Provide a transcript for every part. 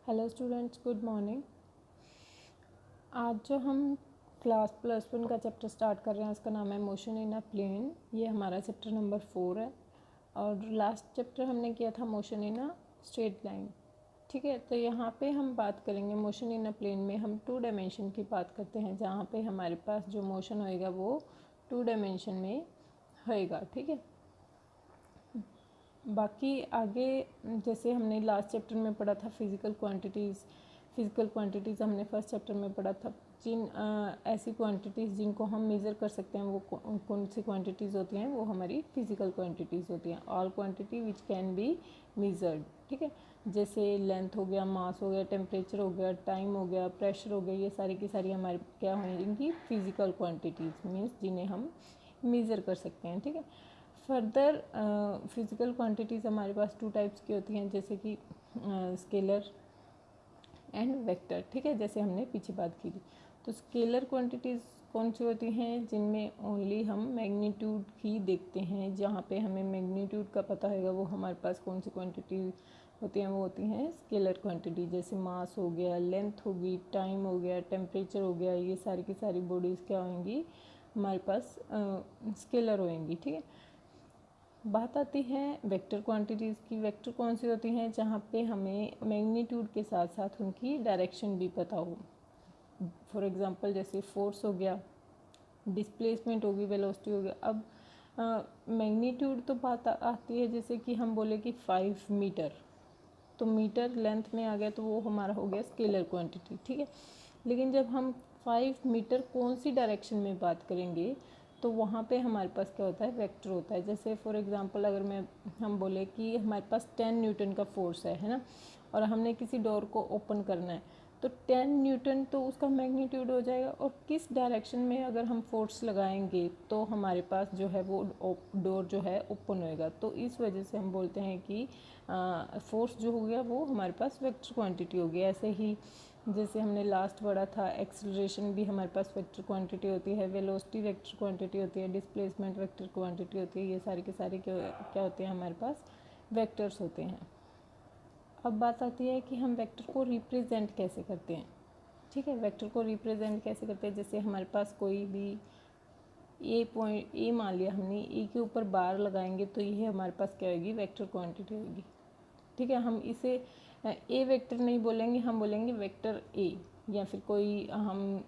Hello students, good morning. आज जो हम क्लास +1 का चैप्टर स्टार्ट कर रहे हैं उसका नाम है मोशन इन अ प्लेन। ये हमारा चैप्टर नंबर 4 है और लास्ट चैप्टर हमने किया था motion in a straight line. ठीक है, तो यहाँ पे हम बात करेंगे मोशन इन अ प्लेन में हम 2 डायमेंशन की बात करते हैं, जहाँ पे हमारे पास जो मोशन होएगा वो 2 डायमेंशन में होएगा। ठीक है, बाकी आगे जैसे हमने लास्ट चैप्टर में पढ़ा था फिज़िकल क्वांटिटीज़ हमने फर्स्ट चैप्टर में पढ़ा था। जिन ऐसी क्वांटिटीज़ जिनको हम मेज़र कर सकते हैं वो कौन सी क्वांटिटीज़ होती हैं, वो हमारी फिज़िकल क्वांटिटीज़ होती हैं। All quantity which can be measured. ठीक है, जैसे लेंथ हो गया, मास हो गया, टेम्परेचर हो गया, टाइम हो गया, प्रेशर हो गया, ये सारी की सारी हमारे क्या होंगी, फिज़िकल क्वांटिटीज़ मीन्स जिन्हें हम मेज़र कर सकते हैं। ठीक है, फर्दर फिज़िकल क्वांटिटीज़ हमारे पास 2 टाइप्स की होती हैं, जैसे कि स्केलर एंड वेक्टर। ठीक है, जैसे हमने पीछे बात की थी। तो स्केलर क्वांटिटीज़ कौन सी होती हैं, जिनमें ओनली हम मैग्नीट्यूड ही देखते हैं। जहाँ पे हमें मैग्नीट्यूड का पता होगा वो हमारे पास कौन सी क्वांटिटी होती हैं, वो होती हैं स्केलर क्वांटिटी। जैसे मास हो गया, लेंथ होगी, टाइम हो गया, टेम्परेचर हो गया, ये सारी की सारी बॉडीज़ क्या होंगी, हमारे पास स्केलर होंगी। ठीक है, बात आती है वेक्टर क्वांटिटीज़ की। वेक्टर कौन सी होती हैं, जहाँ पे हमें मैग्नीट्यूड के साथ साथ उनकी डायरेक्शन भी पता हो। फॉर एग्जांपल जैसे फोर्स हो गया, डिस्प्लेसमेंट होगी, वेलोसिटी हो गया। अब मैग्नीट्यूड तो बात आती है जैसे कि हम बोले कि 5 मीटर, तो मीटर लेंथ में आ गया तो वो हमारा हो गया स्केलर क्वांटिटी। ठीक है, लेकिन जब हम 5 मीटर कौन सी डायरेक्शन में बात करेंगे तो वहाँ पे हमारे पास क्या होता है, वेक्टर होता है। जैसे फॉर एग्जांपल अगर हम बोले कि हमारे पास 10 न्यूटन का फोर्स है ना, और हमने किसी डोर को ओपन करना है, तो 10 न्यूटन तो उसका मैग्नीट्यूड हो जाएगा, और किस डायरेक्शन में अगर हम फोर्स लगाएंगे तो हमारे पास जो है वो डोर जो है ओपन होएगा। तो इस वजह से हम बोलते हैं कि फोर्स जो हो गया वो हमारे पास वेक्टर क्वांटिटी हो गई। ऐसे ही जैसे हमने लास्ट पढ़ा था, एक्सेलरेशन भी हमारे पास वेक्टर क्वांटिटी होती है, वेलोसिटी वेक्टर क्वांटिटी होती है, डिस्प्लेसमेंट वेक्टर क्वांटिटी होती है। ये सारी के सारे क्या होते हैं, हमारे पास वेक्टर्स होते हैं। अब बात आती है कि हम वेक्टर को रिप्रेजेंट कैसे करते हैं। ठीक है, वेक्टर को रिप्रेजेंट कैसे करते हैं, जैसे हमारे पास कोई भी ए पॉइंट, ए मान लिया हमने, ए के ऊपर बार लगाएंगे तो ये हमारे पास क्या होगी, वेक्टर क्वांटिटी होगी। ठीक है, हम इसे ए वेक्टर नहीं बोलेंगे, हम बोलेंगे वेक्टर ए, या फिर कोई हम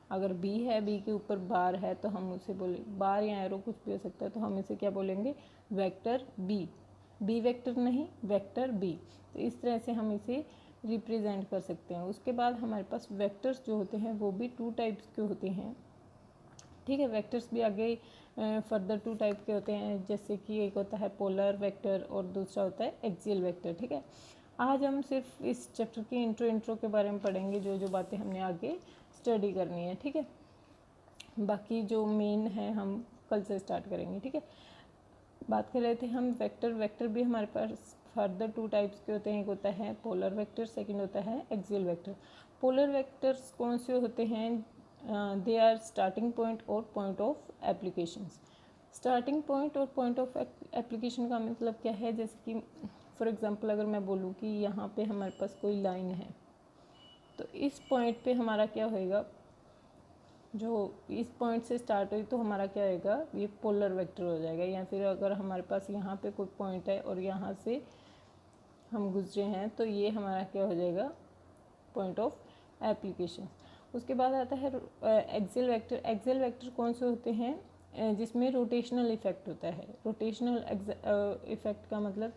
अगर बी है, बी के ऊपर बार है तो हम उसे बोले बार या एरो कुछ भी हो सकता है, तो हम इसे क्या बोलेंगे, वेक्टर बी। बी वेक्टर नहीं, वेक्टर बी। तो इस तरह से हम इसे रिप्रेजेंट कर सकते हैं। उसके बाद हमारे पास वेक्टर्स जो होते हैं वो भी 2 टाइप्स के होते हैं। ठीक है, वेक्टर्स भी आगे फर्दर 2 टाइप के होते हैं, जैसे कि एक होता है पोलर वेक्टर और दूसरा होता है एक्सियल वेक्टर। ठीक है, आज हम सिर्फ इस चैप्टर की इंट्रो के बारे में पढ़ेंगे, जो जो बातें हमने आगे स्टडी करनी है। ठीक है, बाकी जो मेन है हम कल से स्टार्ट करेंगे। ठीक है, बात कर रहे थे हम वेक्टर भी हमारे पास फर्दर 2 टाइप्स के होते हैं। एक होता है पोलर वेक्टर, सेकंड होता है एक्सियल वेक्टर। पोलर वेक्टर्स कौन से होते हैं, दे आर स्टार्टिंग पॉइंट और point of applications. Starting point और पॉइंट ऑफ एप्लीकेशन का मतलब क्या है, जैसे कि फॉर एग्जांपल अगर मैं बोलूँ कि यहाँ पे हमारे पास कोई लाइन है, तो इस पॉइंट पे हमारा क्या होएगा, जो इस पॉइंट से स्टार्ट हुई तो हमारा क्या होएगा, ये पोलर वेक्टर हो जाएगा। या फिर अगर हमारे पास यहाँ पे कोई पॉइंट है और यहाँ से हम गुजरे हैं तो ये हमारा क्या हो जाएगा, पॉइंट ऑफ एप्लीकेशन। उसके बाद आता है एक्सियल वेक्टर। एक्सियल वेक्टर कौन से होते हैं, जिसमें रोटेशनल इफेक्ट होता है। रोटेशनल इफेक्ट का मतलब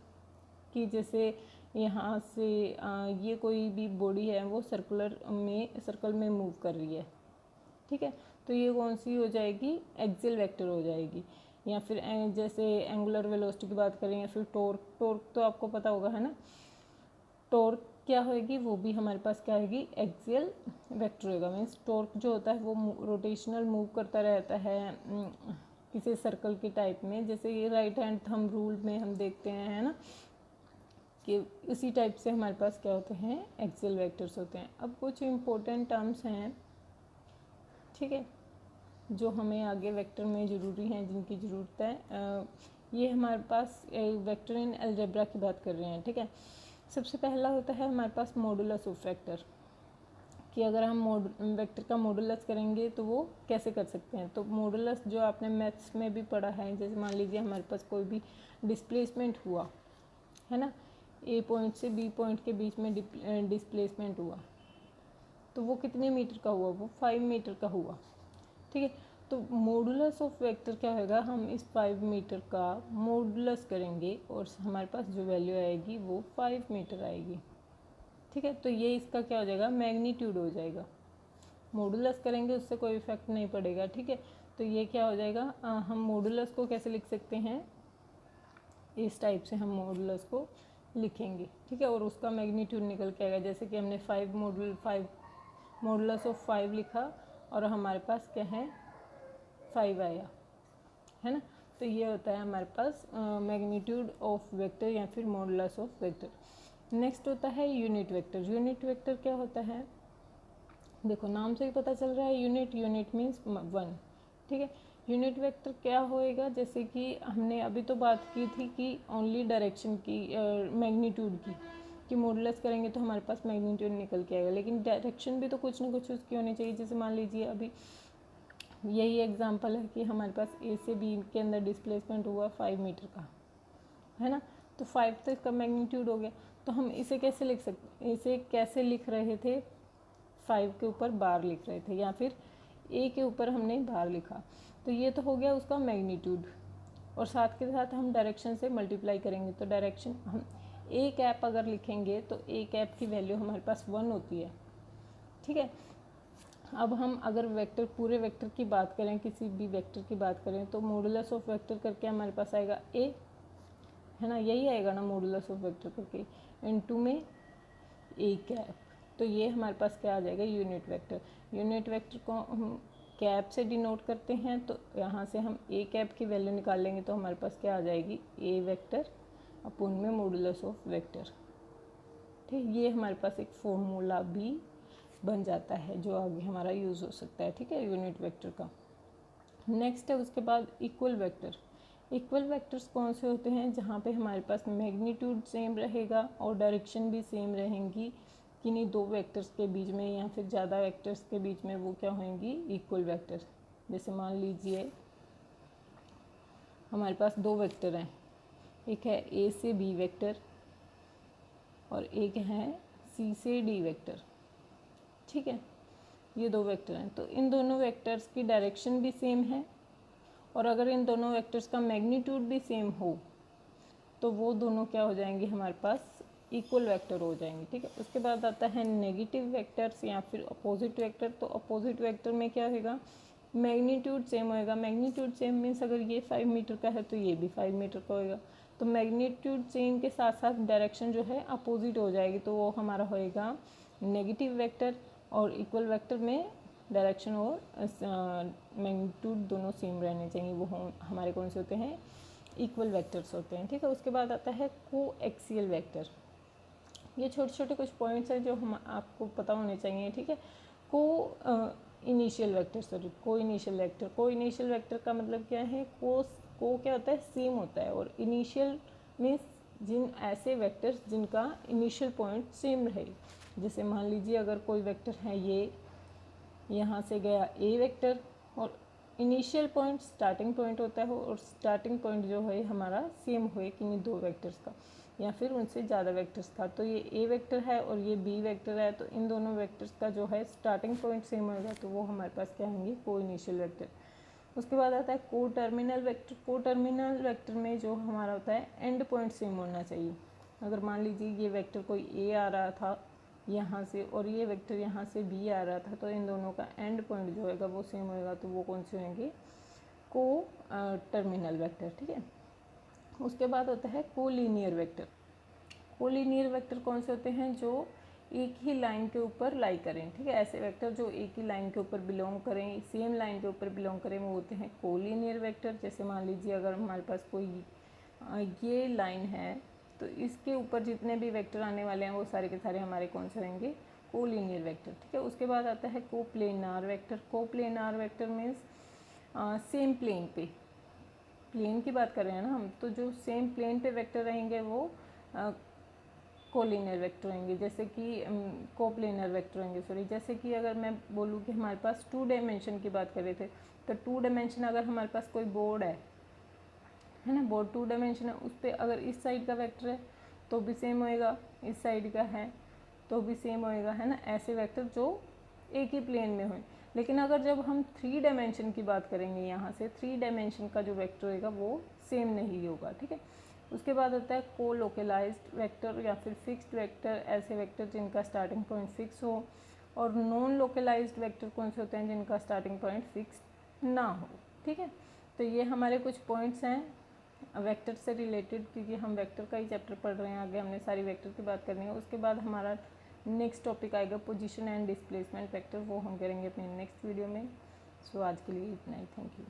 कि जैसे यहाँ से ये कोई भी बॉडी है वो सर्कल में मूव कर रही है। ठीक है, तो ये कौन सी हो जाएगी, एक्सियल वेक्टर हो जाएगी। या फिर जैसे एंगुलर वेलोसिटी की बात करें, या फिर टॉर्क तो आपको पता होगा है ना, टॉर्क क्या होएगी, वो भी हमारे पास क्या होगी, एक्सियल वेक्टर होगा। मीन्स टॉर्क जो होता है वो रोटेशनल मूव करता रहता है किसी सर्कल के टाइप में। जैसे ये राइट हैंड थंब रूल में हम देखते हैं है ना, कि इसी टाइप से हमारे पास क्या होते हैं, एक्सियल वेक्टर्स होते हैं। अब कुछ इम्पोर्टेंट टर्म्स हैं, ठीक है, जो हमें आगे वेक्टर में ज़रूरी हैं, जिनकी ज़रूरत है। ये हमारे पास वेक्टर इन अलजेब्रा की बात कर रहे हैं। ठीक है, सबसे पहला होता है हमारे पास मॉडुलस ऑफ वेक्टर, कि अगर हम वेक्टर का मॉडुलस करेंगे तो वो कैसे कर सकते हैं। तो मॉडुलस जो आपने मैथ्स में भी पढ़ा है, जैसे मान लीजिए हमारे पास कोई भी डिस्प्लेसमेंट हुआ है ना, ए पॉइंट से बी पॉइंट के बीच में डिस्प्लेसमेंट हुआ, तो वो कितने मीटर का हुआ, वो 5 मीटर का हुआ, ठीक है। तो मॉडुलस ऑफ वेक्टर क्या होगा, हम इस 5 मीटर का मॉडुलस करेंगे और हमारे पास जो वैल्यू आएगी वो 5 मीटर आएगी, ठीक है। तो ये इसका क्या हो जाएगा, मैग्नीट्यूड हो जाएगा। मॉडुलस करेंगे उससे कोई इफेक्ट नहीं पड़ेगा, ठीक है। तो ये क्या हो जाएगा, हम मॉडुलस को कैसे लिख सकते हैं, इस टाइप से हम मॉडुलस को लिखेंगे, ठीक है। और उसका मैग्नीट्यूड निकल के आएगा, जैसे कि हमने 5 मॉडुलस ऑफ 5 लिखा और हमारे पास क्या है 5 आया, है ना। तो ये होता है हमारे पास मैग्नीट्यूड ऑफ वेक्टर या फिर मॉडुलस ऑफ वेक्टर। नेक्स्ट होता है यूनिट वेक्टर। यूनिट वेक्टर क्या होता है, देखो नाम से ही पता चल रहा है, यूनिट मीन्स 1, ठीक है। यूनिट वेक्टर क्या होएगा, जैसे कि हमने अभी तो बात की थी कि ओनली डायरेक्शन की, मैग्नीट्यूड कि मॉडुलस करेंगे तो हमारे पास मैग्नीट्यूड निकल के आएगा, लेकिन डायरेक्शन भी तो कुछ ना कुछ उसकी होनी चाहिए। जैसे मान लीजिए अभी यही एग्जांपल है कि हमारे पास ए से बी के अंदर डिस्प्लेसमेंट हुआ 5 मीटर का, है ना। तो 5 तो इसका मैग्नीट्यूड हो गया। तो हम इसे कैसे लिख सकते, इसे कैसे लिख रहे थे, 5 के ऊपर बार लिख रहे थे या फिर ए के ऊपर हमने बार लिखा, तो ये तो हो गया उसका मैग्नीट्यूड। और साथ के साथ हम डायरेक्शन से मल्टीप्लाई करेंगे, तो डायरेक्शन हम ए कैप अगर लिखेंगे तो ए कैप की वैल्यू हमारे पास 1 होती है, ठीक है। अब हम अगर वेक्टर, पूरे वेक्टर की बात करें, किसी भी वेक्टर की बात करें, तो मॉडुलस ऑफ वेक्टर करके हमारे पास आएगा ए, है ना, यही आएगा ना मॉडुलस ऑफ वेक्टर करके, इनटू में ए कैप। तो ये हमारे पास क्या आ जाएगा, यूनिट वेक्टर। यूनिट वेक्टर को हम कैप से डिनोट करते हैं, तो यहाँ से हम ए कैप की वैल्यू निकाल लेंगे तो हमारे पास क्या आ जाएगी, ए वेक्टर अपोन में मॉडुलस ऑफ वेक्टर, ठीक। ये हमारे पास एक फॉर्मूला भी बन जाता है जो आगे हमारा यूज़ हो सकता है, ठीक है, यूनिट वेक्टर का। नेक्स्ट है उसके बाद इक्वल वेक्टर। इक्वल वेक्टर्स कौन से होते हैं, जहाँ पे हमारे पास मैग्नीट्यूड सेम रहेगा और डायरेक्शन भी सेम रहेंगी, किन्हीं दो वेक्टर्स के बीच में या फिर ज़्यादा वेक्टर्स के बीच में वो क्या होंगी, इक्वल वेक्टर। जैसे मान लीजिए हमारे पास दो वेक्टर हैं, एक है ए से बी वेक्टर और एक है सी से डी वेक्टर, ठीक है। ये दो वेक्टर हैं, तो इन दोनों वेक्टर्स की डायरेक्शन भी सेम है और अगर इन दोनों वेक्टर्स का मैग्नीट्यूड भी सेम हो तो वो दोनों क्या हो जाएंगे, हमारे पास इक्वल वेक्टर हो जाएंगे, ठीक है। उसके बाद आता है नेगेटिव वेक्टर्स या फिर अपोजिट वेक्टर। तो अपोजिट वेक्टर में क्या होगा, मैग्नीट्यूड सेम होएगा। मैग्नीट्यूड सेम मीन्स अगर ये 5 मीटर का है तो ये भी 5 मीटर का होएगा, तो मैग्नीट्यूड सेम के साथ साथ डायरेक्शन जो है अपोजिट हो जाएगी, तो वो हमारा होएगा नेगेटिव वेक्टर। और इक्वल वेक्टर में डायरेक्शन और मैग्नीट्यूड दोनों सेम रहने चाहिए, वो हमारे कौन से होते हैं, इक्वल वेक्टर्स होते हैं, ठीक है। उसके बाद आता है कोएक्सियल वेक्टर। ये छोटे छोटे कुछ पॉइंट्स हैं जो हम आपको पता होने चाहिए, ठीक है। इनिशियल वेक्टर, को इनिशियल वेक्टर का मतलब क्या है, को क्या होता है, सेम होता है, और इनिशियल मीन्स जिन ऐसे वेक्टर्स जिनका इनिशियल पॉइंट सेम रहे। जैसे मान लीजिए अगर कोई वेक्टर है, ये यहाँ से गया ए वेक्टर और इनिशियल पॉइंट स्टार्टिंग पॉइंट होता है, और स्टार्टिंग पॉइंट जो है हमारा सेम हुए किन्हीं दो वेक्टर्स का या फिर उनसे ज़्यादा वेक्टर्स का। तो ये ए वेक्टर है और ये बी वेक्टर है, तो इन दोनों वेक्टर्स का जो है स्टार्टिंग पॉइंट सेम होगा, तो वो हमारे पास क्या होंगे, को इनिशियल वेक्टर। उसके बाद आता है को टर्मिनल वेक्टर। को टर्मिनल वेक्टर में जो हमारा होता है एंड पॉइंट सेम होना चाहिए। अगर मान लीजिए ये वेक्टर कोई ए आ रहा था यहाँ से और ये वेक्टर यहाँ से बी आ रहा था, तो इन दोनों का एंड पॉइंट जो होगा वो सेम होएगा, तो वो कौन से होंगे, को टर्मिनल वेक्टर, ठीक है। उसके बाद होता है कोलिनियर वेक्टर। कोलिनियर वेक्टर कौन से होते हैं, जो एक ही लाइन के ऊपर लाई करें, ठीक है। ऐसे वेक्टर जो एक ही लाइन के ऊपर बिलोंग करें, सेम लाइन के ऊपर बिलोंग करें, वो होते हैं कोलिनियर वेक्टर। जैसे मान लीजिए अगर हमारे पास कोई ये लाइन है, तो इसके ऊपर जितने भी वेक्टर आने वाले हैं वो सारे के सारे हमारे कौन से होंगे, कोलिनियर वेक्टर, ठीक है। उसके बाद आता है coplanar vector. Coplanar vector means same plane पे, प्लेन की बात कर रहे हैं ना हम, तो जो सेम प्लेन पे वेक्टर रहेंगे वो कोलिनियर वेक्टर होंगे, जैसे कि कोप्लेनर वेक्टर होंगे सॉरी। जैसे कि अगर मैं बोलूँ कि हमारे पास 2 डायमेंशन की बात कर रहे थे, तो 2 डायमेंशन अगर हमारे पास कोई बोर्ड है ना, बोर्ड 2 डायमेंशन है, उस पर अगर इस साइड का वेक्टर है तो भी सेम होएगा, इस साइड का है तो भी सेम होएगा, है ना। ऐसे वेक्टर जो एक ही प्लेन में हो। लेकिन अगर जब हम 3 डायमेंशन की बात करेंगे, यहाँ से 3 डायमेंशन का जो वेक्टर होएगा वो सेम नहीं होगा, ठीक है। उसके बाद होता है कोलोकलाइज्ड वेक्टर या फिर फिक्स्ड वेक्टर, ऐसे वेक्टर जिनका स्टार्टिंग पॉइंट फिक्स हो। और नॉन लोकलाइज्ड वेक्टर कौन से होते हैं, जिनका स्टार्टिंग पॉइंट फिक्स ना हो, ठीक है। तो ये हमारे कुछ पॉइंट्स हैं वेक्टर से रिलेटेड, क्योंकि हम वेक्टर का ही चैप्टर पढ़ रहे हैं, आगे हमने सारी वेक्टर की बात करनी है। उसके बाद हमारा नेक्स्ट टॉपिक आएगा पोजीशन एंड डिस्प्लेसमेंट वेक्टर, वो हम करेंगे अपने नेक्स्ट वीडियो में। सो आज के लिए इतना ही, थैंक यू।